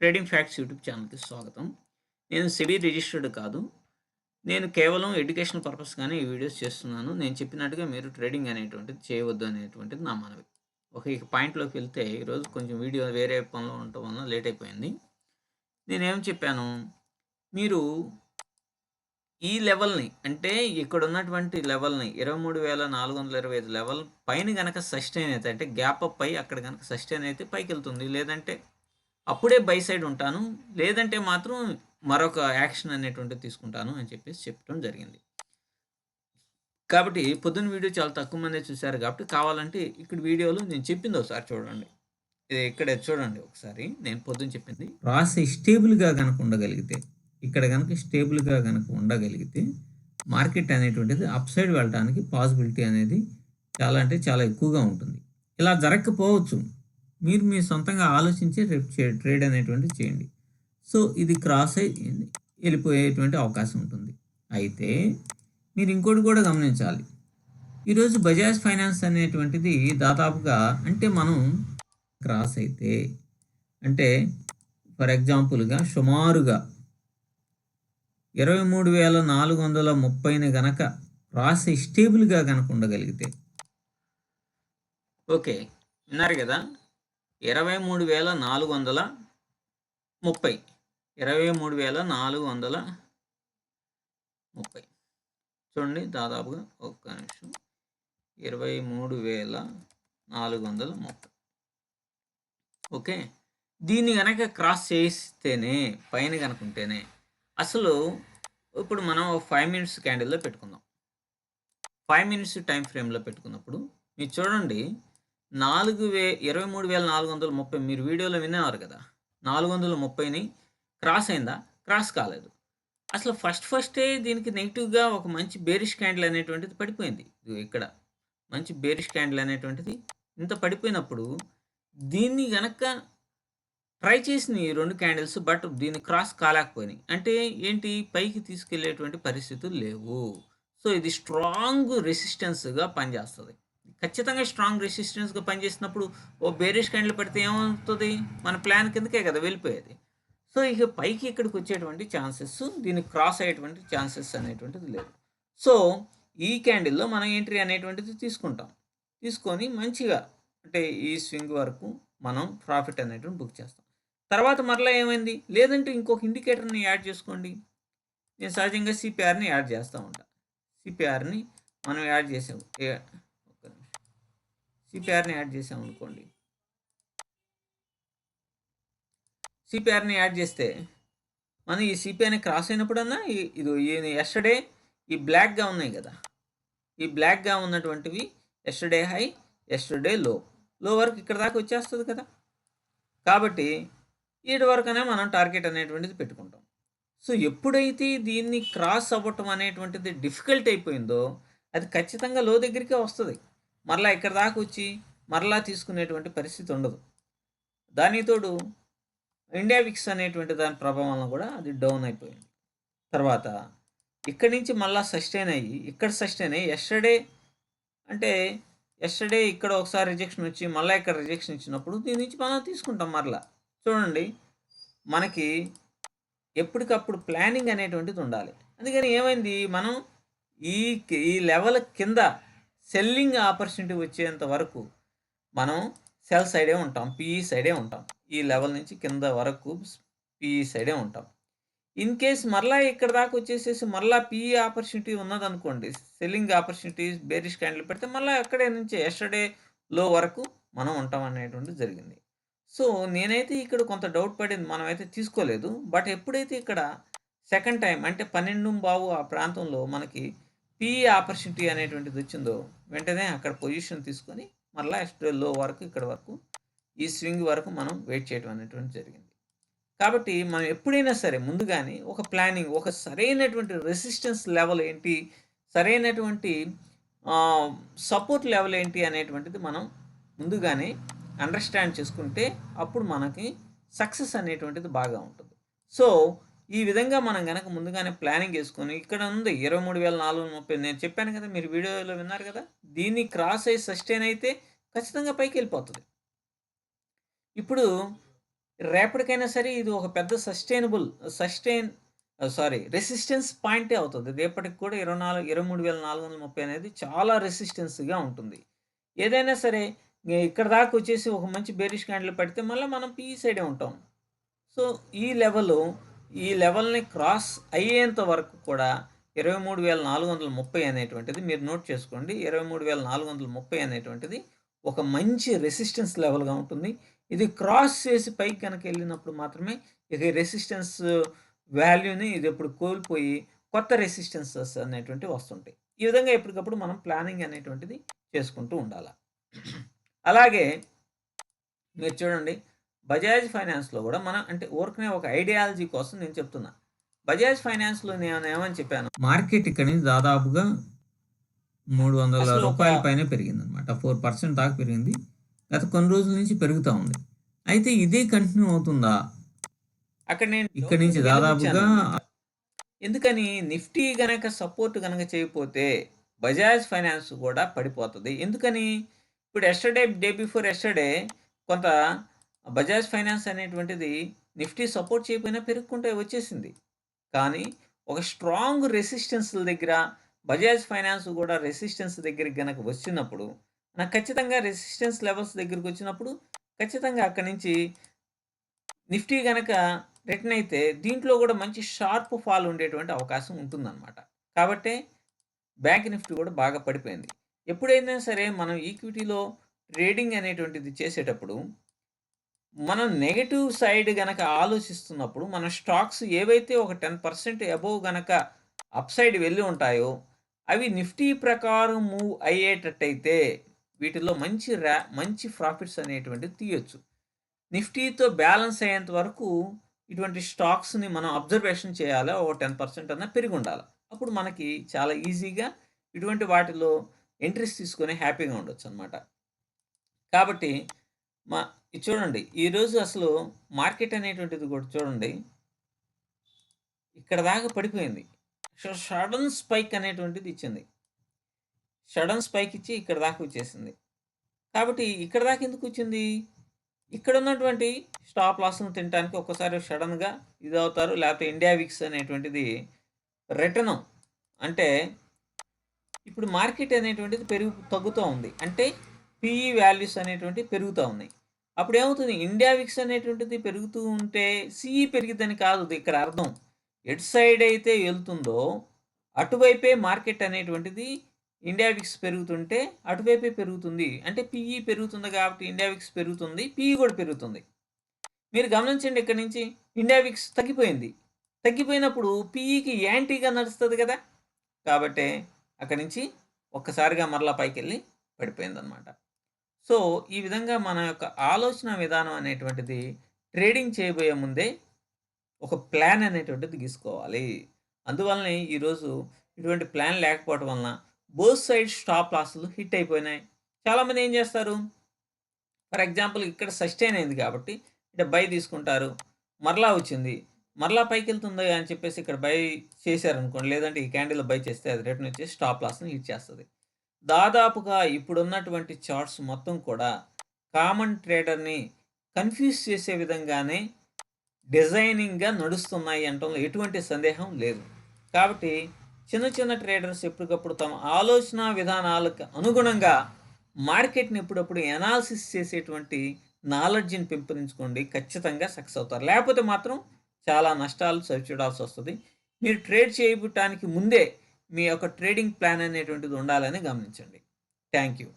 Trading facts YouTube ఛానల్‌కి స్వాగతం. నేను సెబీ రిజిస్టర్డ్ కాదు. నేను కేవలం ఎడ్యుకేషనల్ పర్పస్‌గానే ఈ వీడియోస్ చేస్తున్నాను. నేను చెప్పినట్టుగా మీరు ట్రేడింగ్ అనేటువంటిది చేయవద్దు అనేటువంటిది నా మనవి. ఇక పాయింట్‌లోకి వెళ్తే ఈరోజు కొంచెం వీడియో వేరే పనిలో ఉండటం వలన లేట్ అయిపోయింది. నేనేం చెప్పాను, మీరు ఈ లెవెల్‌ని అంటే ఇక్కడున్నటువంటి లెవెల్‌ని 23,425 లెవెల్ పైన గనక సస్టైన్ అయితే అంటే గ్యాప్ అప్ అయ్యి అక్కడ గనక సస్టైన్ అయితే పైకెళ్తుంది. లేదంటే అప్పుడే బై సైడ్ ఉంటాను. లేదంటే మాత్రం మరొక యాక్షన్ అనేటువంటిది తీసుకుంటాను అని చెప్పేసి చెప్పడం జరిగింది. కాబట్టి పొద్దున్న వీడియో చాలా తక్కువ మందే చూసారు కాబట్టి కావాలంటే ఇక్కడ వీడియోలో నేను చెప్పింది ఒకసారి చూడండి. ఇక్కడ చూడండి ఒకసారి నేను పొద్దున చెప్పింది. రాసి స్టేబుల్‌గా గనక ఉండగలిగితే, ఇక్కడ గనక స్టేబుల్‌గా గనక ఉండగలిగితే మార్కెట్ అనేటువంటిది అప్ సైడ్ వెళ్ళటానికి పాసిబిలిటీ అనేది చాలా అంటే చాలా ఎక్కువగా ఉంటుంది. ఇలా జరగకపోవచ్చు. మీరు మీ సొంతంగా ఆలోచించి రేపు ట్రేడ్ అనేటువంటిది చేయండి. సో, ఇది క్రాస్ అయ్యి వెళ్ళిపోయేటువంటి అవకాశం ఉంటుంది. అయితే మీరు ఇంకోటి కూడా గమనించాలి. ఈరోజు బజాజ్ ఫైనాన్స్ అనేటువంటిది దాదాపుగా అంటే మనం క్రాస్ అయితే అంటే ఫర్ ఎగ్జాంపుల్‌గా సుమారుగా 23,430ని గనక రాసి స్టేబుల్‌గా గనక ఉండగలిగితే ఓకే. విన్నారు గదా! 23,430 23,430 చూడండి దాదాపుగా ఒక్క నిమిషం 23,430 ఓకే. దీన్ని గనక క్రాస్ చేస్తేనే పైన గనక ఉంటేనే అసలు ఇప్పుడు మనం 5 మినిట్స్ క్యాండిల్‌లో పెట్టుకుందాం. 5 మినిట్స్ టైమ్ ఫ్రేమ్‌లో పెట్టుకున్నప్పుడు మీరు చూడండి 23,430 మీరు వీడియోలో వినేవారు కదా! 430ని క్రాస్ అయిందా? క్రాస్ కాలేదు. అసలు ఫస్టే దీనికి నెగెటివ్‌గా ఒక మంచి బేరిష్ క్యాండిల్ అనేటువంటిది పడిపోయింది. ఇదిగో ఇక్కడ మంచి బేరిష్ క్యాండిల్ అనేటువంటిది ఇంత పడిపోయినప్పుడు దీన్ని గనక ట్రై చేసినాయి ఈ 2 క్యాండిల్స్. బట్ దీన్ని క్రాస్ కాలేకపోయినాయి. అంటే ఏంటి? పైకి తీసుకెళ్ళేటువంటి పరిస్థితులు లేవు. సో, ఇది స్ట్రాంగ్ రెసిస్టెన్స్‌గా పనిచేస్తది. ఖచ్చితంగా స్ట్రాంగ్ రెసిస్టెన్స్‌గా పనిచేసినప్పుడు ఓ బేరిష్ క్యాండిల్ పడితే ఏమవుతది? మన ప్లాన్ కిందకే కదా వెళ్ళిపోయేది. సో, ఇక పైకి ఇక్కడికొచ్చేటువంటి ఛాన్సెస్ దీన్ని క్రాస్ అయ్యేటువంటి ఛాన్సెస్ అనేటువంటిది లేదు. సో, ఈ క్యాండిల్‌లో మనం ఎంట్రీ అనేటువంటిది తీసుకుంటాం. తీసుకొని మంచిగా అంటే ఈ స్వింగ్ వరకు మనం ప్రాఫిట్ అనేటువంటిది బుక్ చేస్తాం. తర్వాత మరలా ఏమైంది? లేదంటే ఇంకొక ఇండికేటర్‌ని యాడ్ చేసుకోండి. నేను సహజంగా సిపిఆర్‌ని యాడ్ చేస్తా ఉంటా. సిపిఆర్‌ని మనం యాడ్ చేసాం. ఒక్క నిమిషం. సిపిఆర్‌ని యాడ్ చేసామనుకోండి. సిపిఆర్‌ని యాడ్ చేస్తే మనం ఈ సిపిఆర్‌ని క్రాస్ అయినప్పుడన్నా ఇదో యెస్టర్‌డే ఈ బ్లాక్‌గా ఉన్నాయి కదా! ఈ బ్లాక్‌గా ఉన్నటువంటివి యెస్టర్‌డే హై, యెస్టర్‌డే లో. లో వరకు ఇక్కడ దాకా వచ్చేస్తది కదా! కాబట్టి ఈటి వరకనే మనం టార్గెట్ అనేటువంటిది పెట్టుకుంటాం. సో, ఎప్పుడైతే దీన్ని క్రాస్ అవ్వటం అనేటువంటిది డిఫికల్ట్ అయిపోయిందో, అది ఖచ్చితంగా లో దగ్గరికే వస్తది. మరలా ఇక్కడి దాకొచ్చి, మరలా తీసుకునేటువంటి పరిస్థితి ఉండదు. దానికి తోడు ఇండియా విక్స్ అనేటువంటి దాని ప్రభావం వలన కూడా అది డౌన్ అయిపోయింది. తర్వాత ఇక్కడి నుంచి మళ్ళా సస్టైన్ అయ్యి, ఇక్కడ సస్టైన్ అయ్యి అంటే యెస్టర్‌డే ఇక్కడ ఒకసారి రిజెక్షన్ వచ్చి, మళ్ళా ఇక్కడ రిజెక్షన్ ఇచ్చినప్పుడు దీని నుంచి మనం తీసుకుంటాం మరలా. చూడండి మనకి ఎప్పటికప్పుడు ప్లానింగ్ అనేటువంటిది ఉండాలి. అందుకని ఏమైంది మనం ఈ ఈ లెవెల్ కింద సెల్లింగ్ ఆపర్చునిటీ వచ్చేంత వరకు మనం సెల్ సైడే ఉంటాం. పీఈ సైడే ఉంటాం. ఈ లెవెల్ నుంచి కింద వరకు పీఈ సైడే ఉంటాం. ఇన్ కేస్ మరలా ఇక్కడ దాకా వచ్చేసేసి మరలా పీఈ ఆపర్చునిటీ ఉన్నదనుకోండి. సెల్లింగ్ ఆపర్చునిటీస్ బేరిష్ క్యాండిల్ పెడితే మళ్ళా అక్కడే నుంచి యెస్టర్‌డే లో వరకు మనం ఉంటాం అనేటువంటిది జరిగింది. సో, నేనైతే ఇక్కడ కొంత డౌట్ పడింది. మనమైతే తీసుకోలేదు. బట్ ఎప్పుడైతే ఇక్కడ సెకండ్ టైమ్ అంటే 12:15 ఆ ప్రాంతంలో మనకి పీఈ ఆపర్చునిటీ అనేటువంటిది వచ్చిందో, వెంటనే అక్కడ పొజిషన్ తీసుకొని మరలా యెస్టర్‌డే లో వరకు ఇక్కడ వరకు ఈ స్వింగ్ వరకు మనం వెయిట్ చేయడం అనేటువంటిది జరిగింది. కాబట్టి మనం ఎప్పుడైనా సరే ముందుగానే ఒక ప్లానింగ్, ఒక సరైనటువంటి రెసిస్టెన్స్ లెవెల్ ఏంటి? సరైనటువంటి ఆహ్, సపోర్ట్ లెవెల్ ఏంటి అనేటువంటిది మనం ముందుగానే అండర్‌స్టాండ్ చేసుకుంటే అప్పుడు మనకి సక్సెస్ అనేటువంటిది బాగా ఉంటుంది. సో, ఈ విధంగా మనం గనక ముందుగానే ప్లానింగ్ యేసుకొని ఇక్కడ ఉంది 23,430 నేను చెప్పాను కదా! మీరు వీడియోలో విన్నారు కదా! దీన్ని క్రాస్ అయ్యి సస్టైన్ అయితే ఖచ్చితంగా పైకెళ్ళిపోతది. ఇప్పుడు రేపటికైనా సరే ఇది ఒక పెద్ద రెసిస్టెన్స్ పాయింటే అవుతుంది. రేపటికి కూడా 23,430 అనేది చాలా రెసిస్టెన్స్‌గా ఉంటుంది. ఏదైనా సరే ఇక్కడ దాకా వచ్చేసి ఒక మంచి బేరిష్ క్యాండిల్ పడితే మళ్ళీ మనం పీఈ సైడే ఉంటాం. సో, ఈ లెవెల్‌ని క్రాస్ అయ్యేంత వరకు కూడా 23,430 అనేటువంటిది మీరు నోట్ చేసుకోండి. 23,430 అనేటువంటిది ఒక మంచి రెసిస్టెన్స్ లెవెల్‌గా ఉంటుంది. ఇది క్రాస్ చేసి పైకి గనక వెళ్ళినప్పుడు మాత్రమే ఇక రెసిస్టెన్స్ వాల్యూని ఇది ఇప్పుడు కోల్పోయి కొత్త రెసిస్టెన్సెస్ అనేటువంటివి వస్తుంటాయి. ఈ విధంగా ఎప్పటికప్పుడు మనం ప్లానింగ్ అనేటువంటిది చేసుకుంటూ ఉండాల. అలాగే మీరు చూడండి, బజాజ్ ఫైనాన్స్‌లో కూడా మనం అంటే ఊరికనే ఒక ఐడియాలజీ కోసం నేను చెప్తున్నా. బజాజ్ ఫైనాన్స్‌లో నేను ఏమని చెప్పాను, మార్కెట్ ఇక్కడి నుంచి దాదాపుగా ₹300 పైనే పెరిగిందనమాట. 4% దాకా పెరిగింది. గత కొన్ని రోజుల నుంచి పెరుగుతూ ఉంది. అయితే ఇదే కంటిన్యూ అవుతుందా? ఇక్కడి నుంచి దాదాపుగా ఎందుకని నిఫ్టీ గనక సపోర్ట్ గనక చేయకపోతే బజాజ్ ఫైనాన్స్ కూడా పడిపోతుంది. ఎందుకని ఇప్పుడు డే బిఫోర్ ఎస్టర్డే కొంత బజాజ్ ఫైనాన్స్ అనేటువంటిది నిఫ్టీ సపోర్ట్ చేయకపోయినా పెరుగుకుంటే వచ్చేసింది. కానీ ఒక స్ట్రాంగ్ రెసిస్టెన్స్ల దగ్గర బజాజ్ ఫైనాన్స్ కూడా రెసిస్టెన్స్ దగ్గరికి గనక వచ్చినప్పుడు నాకు ఖచ్చితంగా రెసిస్టెన్స్ లెవెల్స్ దగ్గరికి వచ్చినప్పుడు ఖచ్చితంగా అక్కడి నుంచి నిఫ్టీ గనక రిటర్న్ అయితే దీంట్లో కూడా మంచి షార్ప్ ఫాల్ ఉండేటువంటి అవకాశం ఉంటుందన్నమాట. కాబట్టి బ్యాంక్ నిఫ్టీ కూడా బాగా పడిపోయింది. ఎప్పుడైనా సరే మనం ఈక్విటీలో ట్రేడింగ్ అనేటువంటిది చేసేటప్పుడు మనం నెగెటివ్ సైడ్ గనక ఆలోచిస్తున్నప్పుడు మన స్టాక్స్ ఏవైతే ఒక 10% అబోవ్ గనక అప్ సైడ్ వెళ్ళి ఉంటాయో అవి నిఫ్టీ ప్రకారం మూవ్ అయ్యేటట్టయితే వీటిలో మంచి ప్రాఫిట్స్ అనేటువంటివి తీయొచ్చు. నిఫ్టీతో బ్యాలెన్స్ అయ్యేంత వరకు ఇటువంటి స్టాక్స్ని మనం అబ్జర్వేషన్ చేయాలి. ఒక 10% అన్నా పెరిగి ఉండాలి. అప్పుడు మనకి చాలా ఈజీగా ఇటువంటి వాటిలో ఎంట్రీస్ తీసుకొని హ్యాపీగా ఉండొచ్చు అనమాట. కాబట్టి ఇది చూడండి, ఈరోజు అసలు మార్కెట్ అనేటువంటిది కూడా చూడండి, ఇక్కడ దాకా పడిపోయింది. సడన్ స్పైక్ అనేటువంటిది ఇచ్చింది. సడన్ స్పైక్ ఇచ్చి ఇక్కడ దాకా వచ్చేసింది. కాబట్టి ఇక్కడ దాకా ఎందుకు వచ్చింది? ఇక్కడ ఉన్నటువంటి స్టాప్ లాస్ను తినడానికి ఒక్కసారి సడన్గా ఇది అవుతారు. లేకపోతే ఇండియా విక్స్ అనేటువంటిది రిటర్న్ అంటే ఇప్పుడు మార్కెట్ అనేటువంటిది తగ్గుతూ ఉంది. అంటే పిఈ వాల్యూస్ అనేటువంటివి పెరుగుతూ ఉన్నాయి. అప్పుడు ఏమవుతుంది, ఇండియా విక్స్ అనేటువంటిది పెరుగుతూ ఉంటే సిఈ పెరిగిద్దని కాదు ఇక్కడ అర్థం. ఎటు సైడ్ అయితే వెళ్తుందో అటువైపే మార్కెట్ అనేటువంటిది ఇండియా విక్స్ పెరుగుతుంటే అటువైపే పెరుగుతుంది. అంటే పిఈ పెరుగుతుంది కాబట్టి ఇండియా విక్స్ పెరుగుతుంది, పిఈ కూడా పెరుగుతుంది. మీరు గమనించండి, ఇక్కడ నుంచి ఇండియా విక్స్ తగ్గిపోయింది. తగ్గిపోయినప్పుడు పిఈకి యాంటీగా నడుస్తుంది కదా. కాబట్టి అక్కడి నుంచి ఒక్కసారిగా మరలా పైకి వెళ్ళి పడిపోయిందనమాట. సో ఈ విధంగా మన యొక్క ఆలోచన విధానం అనేటువంటిది ట్రేడింగ్ చేయబోయే ముందే ఒక ప్లాన్ అనేటువంటిది గీసుకోవాలి. అందువల్లనే ఈరోజు ఇటువంటి ప్లాన్ లేకపోవడం వలన బోత్ సైడ్ స్టాప్ లాస్లు హిట్ అయిపోయినాయి. చాలామంది ఏం చేస్తారు, ఫర్ ఎగ్జాంపుల్ ఇక్కడ సస్టైన్ అయింది కాబట్టి ఇక్కడ బై తీసుకుంటారు, మరలా వచ్చింది, మరలా పైకి వెళ్తుంది అని చెప్పేసి ఇక్కడ బై చేశారనుకోండి, లేదంటే ఈ క్యాండిల్ బై చేస్తే అది రిటర్న్ వచ్చేసి స్టాప్ లాస్ని హిట్ చేస్తుంది. దాదాపుగా ఇప్పుడున్నటువంటి చార్ట్స్ మొత్తం కూడా కామన్ ట్రేడర్ని కన్ఫ్యూజ్ చేసే విధంగానే డిజైనింగ్గా నడుస్తున్నాయి అనటంలో ఎటువంటి సందేహం లేదు. కాబట్టి చిన్న చిన్న ట్రేడర్స్ ఎప్పటికప్పుడు తమ ఆలోచన విధానాలకు అనుగుణంగా మార్కెట్ని ఎప్పుడప్పుడు ఎనాలిసిస్ చేసేటువంటి నాలెడ్జ్ని పెంపొందించుకోండి, ఖచ్చితంగా సక్సెస్ అవుతారు. లేకపోతే మాత్రం చాలా నష్టాలు సరిచూడాల్సి వస్తుంది. మీరు ట్రేడ్ చేయటానికి ముందే మీ యొక్క ట్రేడింగ్ ప్లాన్ అనేటువంటిది ఉండాలని గమనించండి. Thank you.